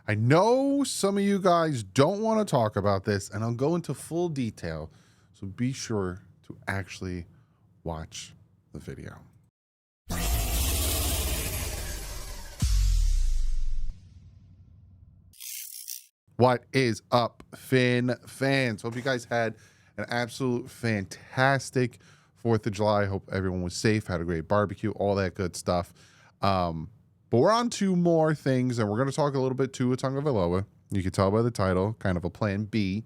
I know some of you guys don't want to talk about this, and I'll go into full detail. So be sure to actually watch the video. What is up, Finn fans? Hope you guys had an absolute fantastic 4th of July. Hope everyone was safe, had a great barbecue, all that good stuff. But we're on to more things, and we're going to talk a little bit Tua Tagovailoa. You can tell by the title, kind of a plan B,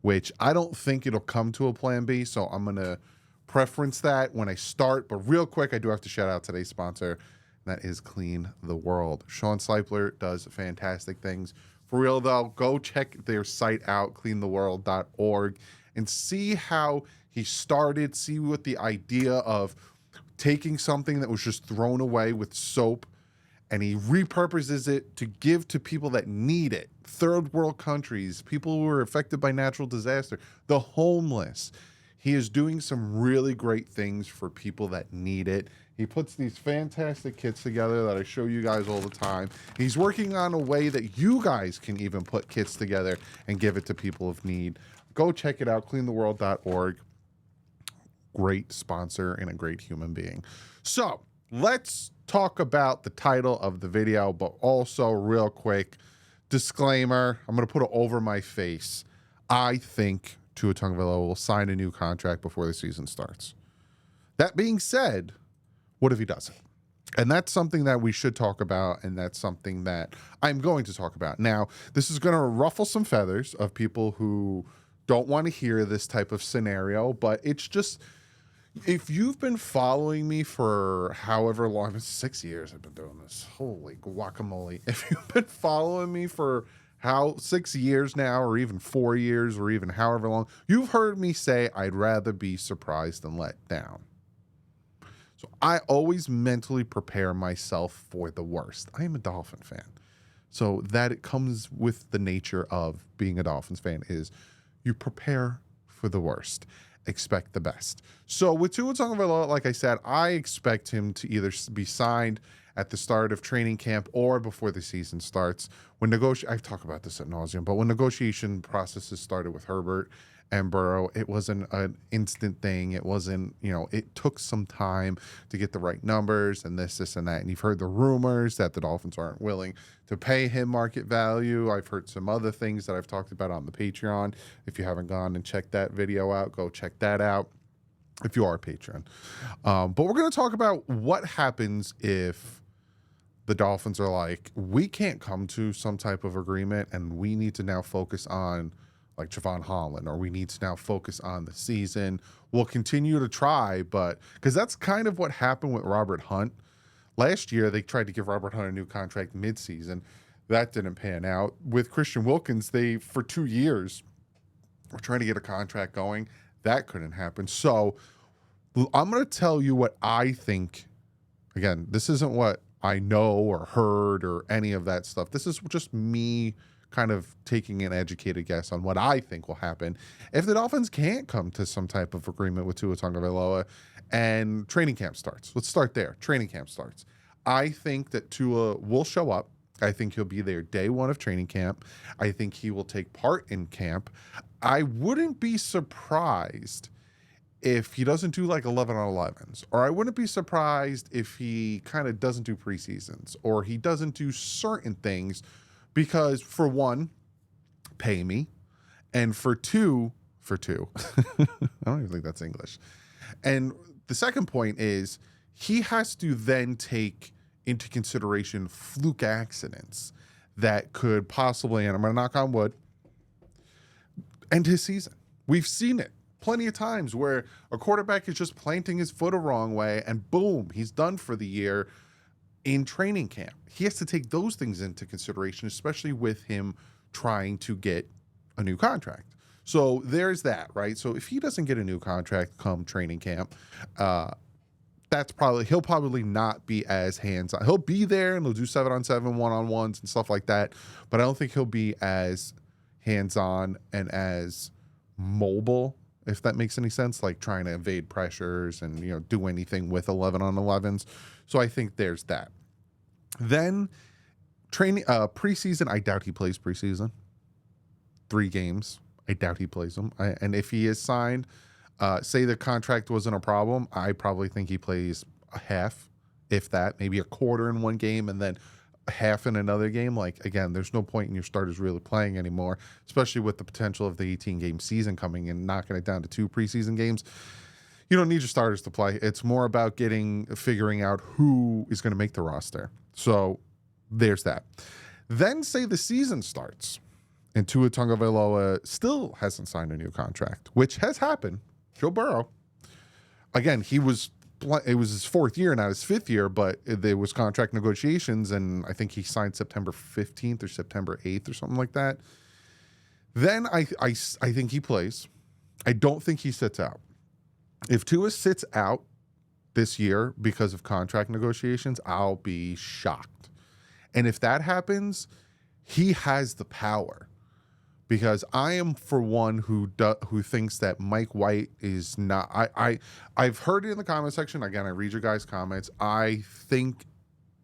which I don't think it'll come to a plan B, so I'm going to preference that when I start. But real quick, I do have to shout out today's sponsor, and that is Clean the World. Sean Sleipler does fantastic things. For real, though, go check their site out, cleantheworld.org, and see how he started, see what the idea of taking something that was just thrown away with soap, and he repurposes it to give to people that need it. Third world countries, people who are affected by natural disaster, the homeless. He is doing some really great things for people that need it. He puts these fantastic kits together that I show you guys all the time. He's working on a way that you guys can even put kits together and give it to people of need. Go check it out, cleantheworld.org. Great sponsor and a great human being. So let's talk about the title of the video, but also real quick, disclaimer, I'm going to put it over my face. I think Tua Tagovailoa will sign a new contract before the season starts. That being said, what if he doesn't? And that's something that we should talk about, and that's something that I'm going to talk about. Now, this is going to ruffle some feathers of people who don't want to hear this type of scenario, but it's just, if you've been following me for however long, 6 years I've been doing this, holy guacamole. If you've been following me for 6 years now, or even 4 years, or even however long, you've heard me say I'd rather be surprised than let down. So I always mentally prepare myself for the worst. I am a Dolphin fan. So that it comes with the nature of being a Dolphins fan is you prepare for the worst. Expect the best. So with Tua Tagovailoa, like I said, I expect him to either be signed at the start of training camp or before the season starts. I've talked about this ad nauseum, but when negotiation processes started with Herbert and Burrow, it wasn't an instant thing. It wasn't, it took some time to get the right numbers and this, and that. And you've heard the rumors that the Dolphins aren't willing to pay him market value. I've heard some other things that I've talked about on the Patreon. If you haven't gone and checked that video out, go check that out if you are a patron. But we're going to talk about what happens if the Dolphins are like, we can't come to some type of agreement and we need to now focus on like Javon Holland, or we need to now focus on the season. We'll continue to try, but because that's kind of what happened with Robert Hunt. Last year, they tried to give Robert Hunt a new contract midseason. That didn't pan out. With Christian Wilkins, they, for 2 years, were trying to get a contract going. That couldn't happen. So I'm going to tell you what I think. Again, this isn't what I know or heard or any of that stuff. This is just me kind of taking an educated guess on what I think will happen if the Dolphins can't come to some type of agreement with Tua Tagovailoa and training camp starts. Let's start there. Training camp starts. I think that Tua will show up. I think he'll be there day one of training camp. I think he will take part in camp. I wouldn't be surprised if he doesn't do like 11 on 11s, or I wouldn't be surprised if he kind of doesn't do preseasons, or he doesn't do certain things. Because for one, pay me, and for two, I don't even think that's English. And the second point is he has to then take into consideration fluke accidents that could possibly, and I'm going to knock on wood, end his season. We've seen it plenty of times where a quarterback is just planting his foot a wrong way and boom, he's done for the year. In training camp, he has to take those things into consideration, especially with him trying to get a new contract. So there's that, right? So if he doesn't get a new contract come training camp, he'll probably not be as hands-on. He'll be there and he'll do 7-on-7 one-on-ones and stuff like that, but I don't think he'll be as hands-on and as mobile, if that makes any sense, like trying to evade pressures and do anything with 11 on 11s. So I think there's that. Then Training preseason, I doubt he plays preseason. 3 games, I doubt he plays them. And if he is signed, say the contract wasn't a problem, I probably think he plays a half, if that, maybe a quarter in one game and then half in another game. Like, again, there's no point in your starters really playing anymore, especially with the potential of the 18-game season coming and knocking it down to 2 preseason games. You don't need your starters to play. It's more about figuring out who is going to make the roster. So there's that. Then say the season starts and Tua Tagovailoa still hasn't signed a new contract, which has happened. Joe Burrow, again, it was his 4th year, not his 5th year, but there was contract negotiations, and I think he signed September 15th or September 8th or something like that. Then I think he plays. I don't think he sits out. If Tua sits out this year because of contract negotiations, I'll be shocked. And if that happens, he has the power. Because I am, for one, who thinks that Mike White is not. I've heard it in the comment section. Again, I read your guys' comments. I think,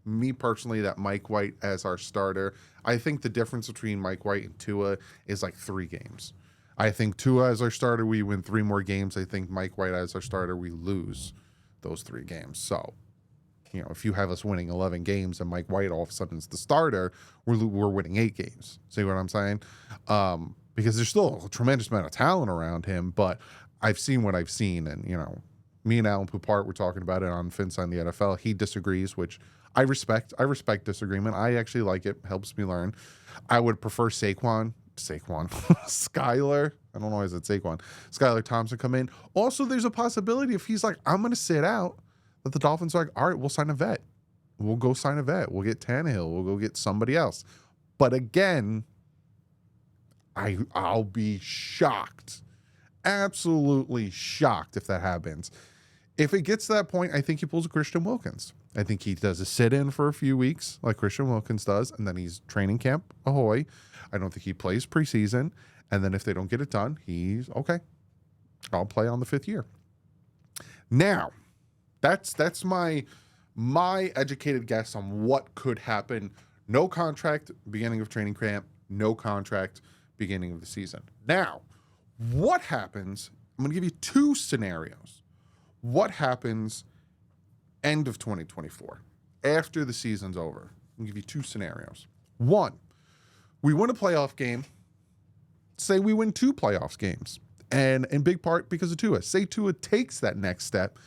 me personally, that Mike White as our starter. I think the difference between Mike White and Tua is like 3 games. I think Tua as our starter, we win 3 more games. I think Mike White as our starter, we lose those 3 games. So, if you have us winning 11 games and Mike White all of a sudden is the starter, we're winning 8 games. See what I'm saying? Because there's still a tremendous amount of talent around him, but I've seen what I've seen. And, me and Alan Poupart were talking about it on FinSign the NFL. He disagrees, which I respect. I respect disagreement. I actually like it. Helps me learn. I would prefer Skylar. I don't know why I said Saquon. Skylar Thompson come in. Also, there's a possibility if he's like, I'm going to sit out, that the Dolphins are like, all right, we'll sign a vet. We'll go sign a vet. We'll get Tannehill. We'll go get somebody else. But again, I'll be shocked. Absolutely shocked if that happens. If it gets to that point, I think he pulls a Christian Wilkins. I think he does a sit-in for a few weeks like Christian Wilkins does, and then he's training camp ahoy. I don't think he plays preseason. And then if they don't get it done, he's okay. I'll play on the 5th year. Now, that's my educated guess on what could happen. No contract beginning of training camp, no contract beginning of the season. Now, what happens? I'm going to give you 2 scenarios. What happens end of 2024 after the season's over? I'm going to give you 2 scenarios. 1, we win a playoff game. Say we win 2 playoffs games, and in big part because of Tua. Say Tua takes that next step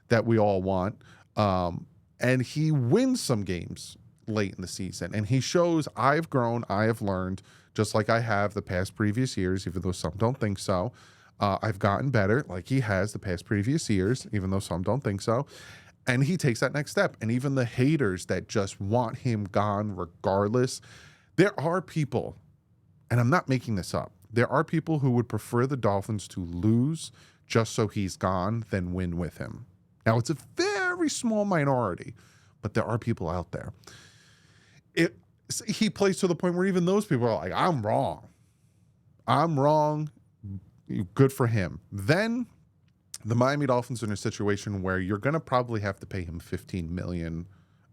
that we all want, and he wins some games late in the season, and he shows I've grown, I have learned, just like I have the past previous years, even though some don't think so. I've gotten better, like he has the past previous years, even though some don't think so. And he takes that next step. And even the haters that just want him gone regardless, there are people, and I'm not making this up, there are people who would prefer the Dolphins to lose just so he's gone than win with him. Now, it's a very small minority, but there are people out there. He plays to the point where even those people are like, I'm wrong. Good for him. Then the Miami Dolphins are in a situation where you're going to probably have to pay him $15 million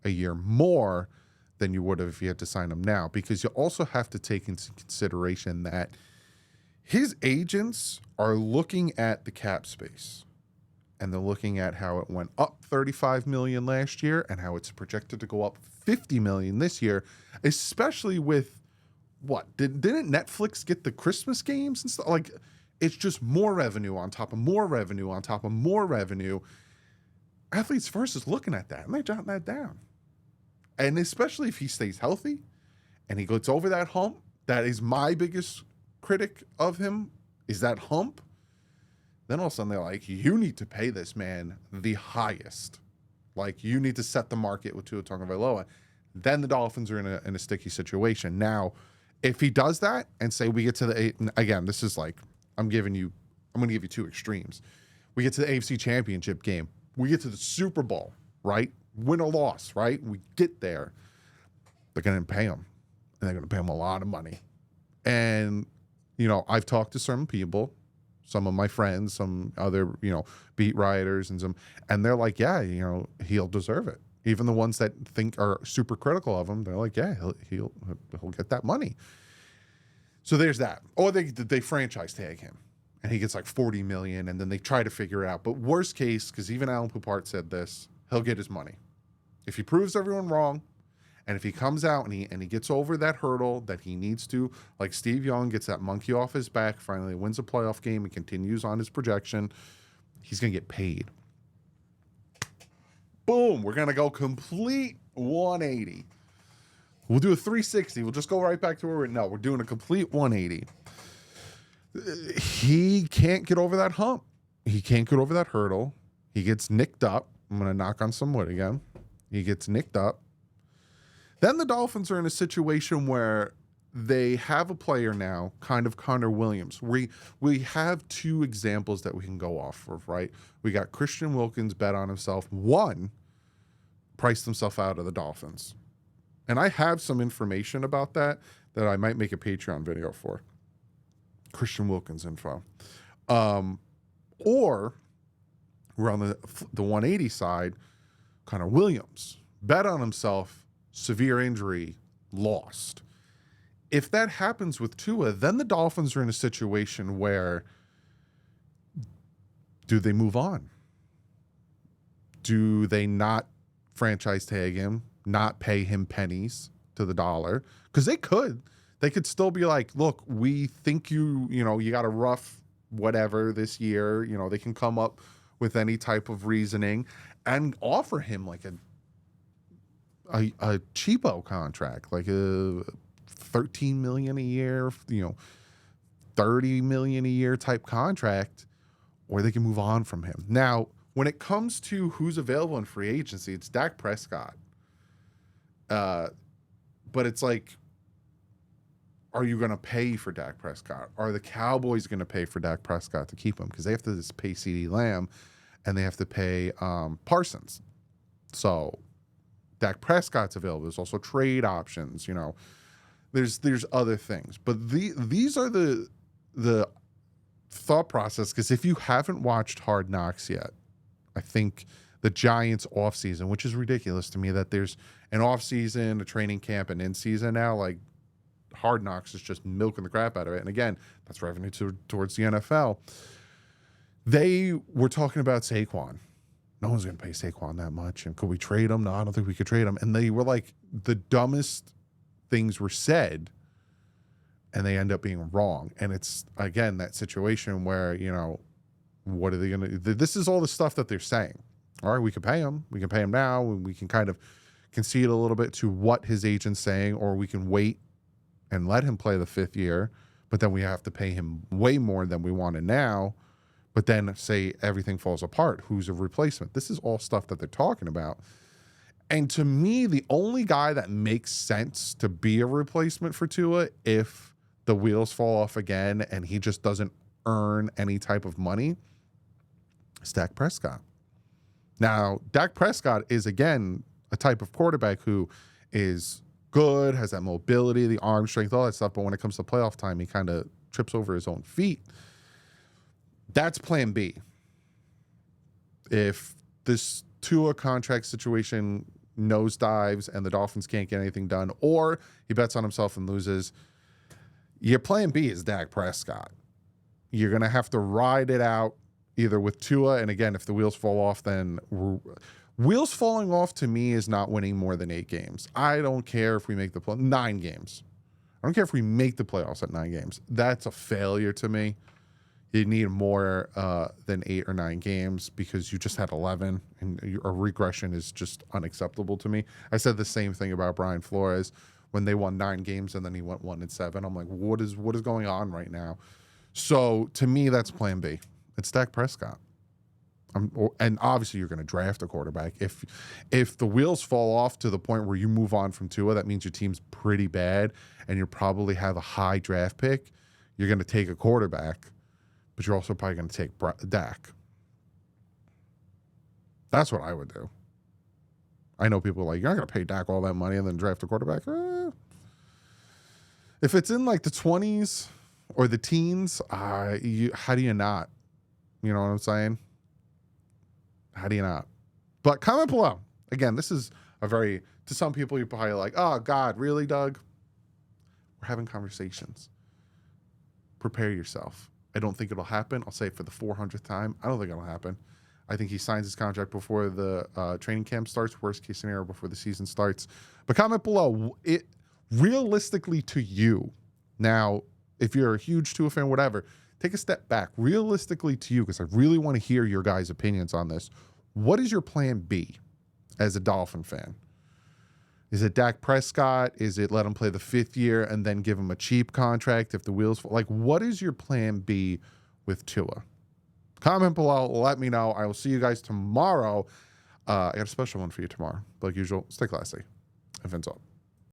a year more than you would have if you had to sign him now, because you also have to take into consideration that his agents are looking at the cap space. And they're looking at how it went up $35 million last year and how it's projected to go up $50 million this year, especially with what? Didn't Netflix get the Christmas games and stuff? Like, it's just more revenue on top of more revenue on top of more revenue. Athletes First is looking at that, and they're jotting that down. And especially if he stays healthy and he gets over that hump, that is my biggest critic of him, is that hump. Then all of a sudden they're like, you need to pay this man the highest. Like, you need to set the market with Tua Tagovailoa. Then the Dolphins are in a sticky situation. Now, if he does that and say we get to the eight, again, this is like, I'm going to give you 2 extremes. We get to the AFC Championship game. We get to the Super Bowl, right? Win or loss, right? We get there. They're going to pay him. And they're going to pay him a lot of money. And, I've talked to some people, some of my friends, some other, beat writers and they're like, yeah, he'll deserve it. Even the ones that think are super critical of him, they're like, yeah, he'll get that money. So there's that. Or they franchise tag him and he gets like 40 million and then they try to figure it out. But worst case, because even Alan Poupart said this, he'll get his money. If he proves everyone wrong, and if he comes out and he gets over that hurdle that he needs to, like Steve Young gets that monkey off his back, finally wins a playoff game and continues on his projection, he's going to get paid. Boom. We're going to go complete 180. We'll do a 360. We'll just go right back to where we're doing a complete 180. He can't get over that hump. He can't get over that hurdle. He gets nicked up. I'm going to knock on some wood again. He gets nicked up. Then the Dolphins are in a situation where they have a player now, kind of Connor Williams. We have two examples that we can go off of, right? We got Christian Wilkins bet on himself. One, priced himself out of the Dolphins. And I have some information about that I might make a Patreon video for. Christian Wilkins info. Or we're on the 180 side, Connor Williams. Bet on himself, severe injury, lost. If that happens with Tua, then the Dolphins are in a situation where do they move on? Do they not franchise tag him, not pay him pennies to the dollar? Because they could. They could still be like, look, we think you got a rough whatever this year. They can come up with any type of reasoning and offer him like a cheapo contract, like a $13 million a year, $30 million a year type contract, or they can move on from him. Now, when it comes to who's available in free agency, it's Dak Prescott. But it's like, are you going to pay for Dak Prescott? Are the Cowboys going to pay for Dak Prescott to keep him? Because they have to pay CeeDee Lamb and they have to pay Parsons. So Dak Prescott's available. There's also trade options, There's other things. But these are the thought process, because if you haven't watched Hard Knocks yet, I think the Giants offseason, which is ridiculous to me that there's an offseason, a training camp, and in-season now, like Hard Knocks is just milking the crap out of it. And again, that's revenue towards the NFL. They were talking about Saquon. No one's going to pay Saquon that much. And could we trade him? No, I don't think we could trade him. And they were like, the dumbest things were said, and they end up being wrong. And it's, again, that situation where, what are they going to do? This is all the stuff that they're saying. All right, we can pay him. We can pay him now. And we can kind of concede a little bit to what his agent's saying, or we can wait and let him play the 5th year, but then we have to pay him way more than we wanted now. But then say everything falls apart. Who's a replacement? This is all stuff that they're talking about. And to me, the only guy that makes sense to be a replacement for Tua, if the wheels fall off again and he just doesn't earn any type of money, is Dak Prescott. Now, Dak Prescott is, again, a type of quarterback who is good, has that mobility, the arm strength, all that stuff. But when it comes to playoff time, he kind of trips over his own feet. That's plan B. If this Tua contract situation nosedives and the Dolphins can't get anything done, or he bets on himself and loses, your plan B is Dak Prescott. You're going to have to ride it out either with Tua, and again, if the wheels fall off, then wheels falling off to me is not winning more than 8 games. I don't care if we make the 9 games. I don't care if we make the playoffs at 9 games. That's a failure to me. You need more than 8 or 9 games because you just had 11, and a regression is just unacceptable to me. I said the same thing about Brian Flores when they won 9 games and then he went 1-7. I'm like, what is going on right now? So to me, that's plan B. It's Dak Prescott. And obviously you're going to draft a quarterback. If the wheels fall off to the point where you move on from Tua, that means your team's pretty bad and you probably have a high draft pick. You're going to take a quarterback, but you're also probably going to take Dak. That's what I would do. I know people are like, you're not going to pay Dak all that money and then draft a quarterback. If it's in like the 20s or the teens, how do you not? You know what I'm saying? How do you not? But comment below. Again, this is to some people, you're probably like, oh, God, really, Doug? We're having conversations. Prepare yourself. I don't think it'll happen. I'll say it for the 400th time. I don't think it'll happen. I think he signs his contract before the training camp starts, worst case scenario before the season starts. But comment below, realistically to you, now, if you're a huge Tua fan, whatever, take a step back. Realistically to you, because I really want to hear your guys' opinions on this. What is your plan B as a Dolphin fan? Is it Dak Prescott? Is it let him play the 5th year and then give him a cheap contract if the wheels fall? Like, what is your plan B with Tua? Comment below. Let me know. I will see you guys tomorrow. I got a special one for you tomorrow. Like usual, stay classy. And Vince out.